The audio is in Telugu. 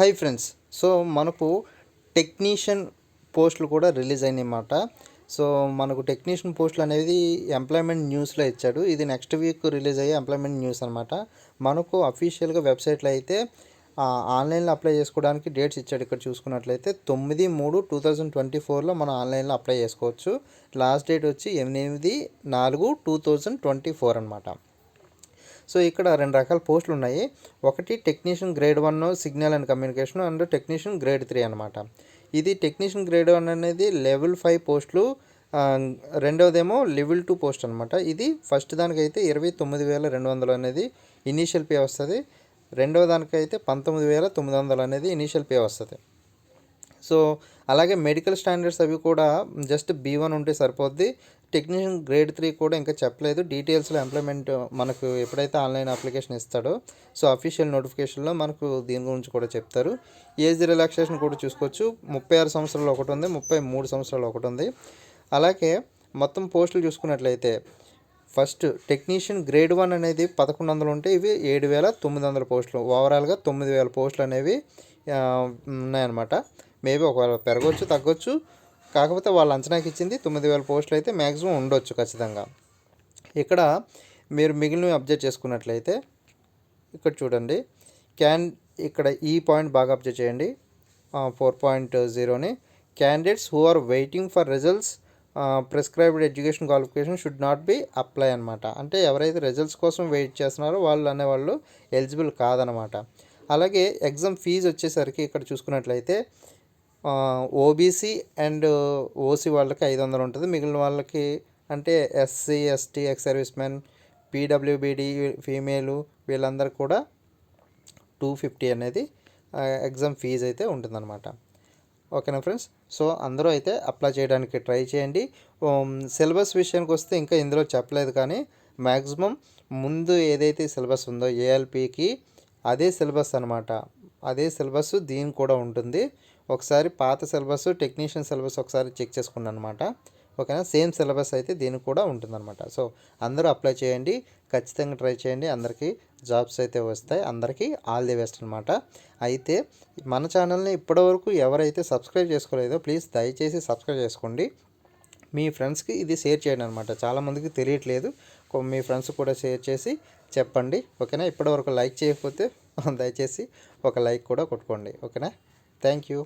Hi friends. సో మనకు టెక్నీషియన్ పోస్టులు కూడా రిలీజ్ అయినాయన్నమాట. సో మనకు టెక్నీషియన్ పోస్టులు అనేది ఎంప్లాయ్మెంట్ న్యూస్లో ఇచ్చాడు. ఇది నెక్స్ట్ వీక్ రిలీజ్ అయ్యే ఎంప్లాయ్మెంట్ న్యూస్ అనమాట. మనకు అఫీషియల్గా వెబ్సైట్లో అయితే ఆన్లైన్లో అప్లై చేసుకోవడానికి డేట్స్ ఇచ్చాడు. ఇక్కడ చూసుకున్నట్లయితే 9/3/2024లో మనం ఆన్లైన్లో అప్లై చేసుకోవచ్చు. లాస్ట్ డేట్ వచ్చి 8/4/2024 అనమాట. సో ఇక్కడ రెండు రకాల పోస్టులు ఉన్నాయి. ఒకటి technician grade 1 signal and communication and technician grade 3 అనమాట. ఇది టెక్నీషియన్ గ్రేడ్ 1 అనేది లెవెల్ 5 పోస్టులు, రెండవదేమో లెవెల్ 2 పోస్ట్ అనమాట. ఇది ఫస్ట్ దానికైతే 29,200 అనేది ఇనీషియల్ పే వస్తుంది. రెండవ దానికైతే 19,900 అనేది ఇనీషియల్ పే వస్తుంది. సో అలాగే మెడికల్ స్టాండర్డ్స్ అవి కూడా జస్ట్ B1 ఉంటే సరిపోద్ది. టెక్నీషియన్ గ్రేడ్ 3 కూడా ఇంకా చెప్పలేదు. డీటెయిల్స్లో ఎంప్లాయ్మెంట్ మనకు ఎప్పుడైతే ఆన్లైన్ అప్లికేషన్ ఇస్తాడో సో అఫీషియల్ నోటిఫికేషన్లో మనకు దీని గురించి కూడా చెప్తారు. ఏజ్ రిలాక్సేషన్ కూడా చూసుకోవచ్చు. 36 సంవత్సరాలు ఒకటి ఉంది, 33 సంవత్సరాలు ఒకటి ఉంది. అలాగే మొత్తం పోస్టులు చూసుకున్నట్లయితే ఫస్ట్ టెక్నీషియన్ గ్రేడ్ 1 అనేది 1100 ఉంటే ఇవి 7,900 పోస్టులు. ఓవరాల్గా 9,000 పోస్టులు అనేవి ఉన్నాయన్నమాట. మేబీ ఒకవేళ పెరగవచ్చు తగ్గొచ్చు. కాకపోతే వాళ్ళు అంచనాకి ఇచ్చింది 9,000 పోస్టులు అయితే మ్యాక్సిమం ఉండొచ్చు ఖచ్చితంగా. ఇక్కడ మీరు మిగిలినవి అబ్జర్వ్ చేసుకున్నట్లయితే ఇక్కడ చూడండి, ఇక్కడ ఈ పాయింట్ బాగా అబ్జర్వ్ చేయండి. 4.0ని candidates who are waiting for results prescribed education qualification should not be apply అనమాట. అంటే ఎవరైతే రిజల్ట్స్ కోసం వెయిట్ చేస్తున్నారో వాళ్ళు అనేవాళ్ళు ఎలిజిబుల్ కాదనమాట. అలాగే ఎగ్జామ్ ఫీజు వచ్చేసరికి ఇక్కడ చూసుకున్నట్లయితే ఓబీసీ అండ్ ఓసీ వాళ్ళకి 500 ఉంటుంది. మిగిలిన వాళ్ళకి అంటే SC ST ex servicemen PWBD female వీళ్ళందరికీ కూడా 250 అనేది ఎగ్జామ్ ఫీజు అయితే ఉంటుందన్నమాట. ఓకేనా ఫ్రెండ్స్. సో అందరూ అయితే అప్లై చేయడానికి ట్రై చేయండి. సిలబస్ విషయానికి వస్తే ఇంకా ఇందులో చెప్పలేదు, కానీ మ్యాక్సిమం ముందు ఏదైతే సిలబస్ ఉందో ఏఎల్పికి అదే సిలబస్ అనమాట. అదే సిలబస్ దీనికి కూడా ఉంటుంది. ఒకసారి పాత సిలబస్ టెక్నీషియన్ సిలబస్ ఒకసారి చెక్ చేసుకున్నాను అనమాట. ఓకేనా. సేమ్ సిలబస్ అయితే దీనికి కూడా ఉంటుందన్నమాట. సో అందరూ అప్లై చేయండి, ఖచ్చితంగా ట్రై చేయండి. అందరికీ జాబ్స్ అయితే వస్తాయి. అందరికీ ఆల్ ది బెస్ట్ అనమాట. అయితే మన ఛానల్ని ఇప్పటివరకు ఎవరైతే సబ్స్క్రైబ్ చేసుకోలేదో ప్లీజ్ దయచేసి సబ్స్క్రైబ్ చేసుకోండి. మీ ఫ్రెండ్స్కి ఇది షేర్ చేయండి అనమాట. చాలామందికి తెలియట్లేదు. మీ ఫ్రెండ్స్ కూడా షేర్ చేసి చెప్పండి. ఓకేనా. ఇప్పటివరకు లైక్ చేయకపోతే దయచేసి ఒక లైక్ కూడా కొట్టుకోండి. ఓకేనా. Thank you.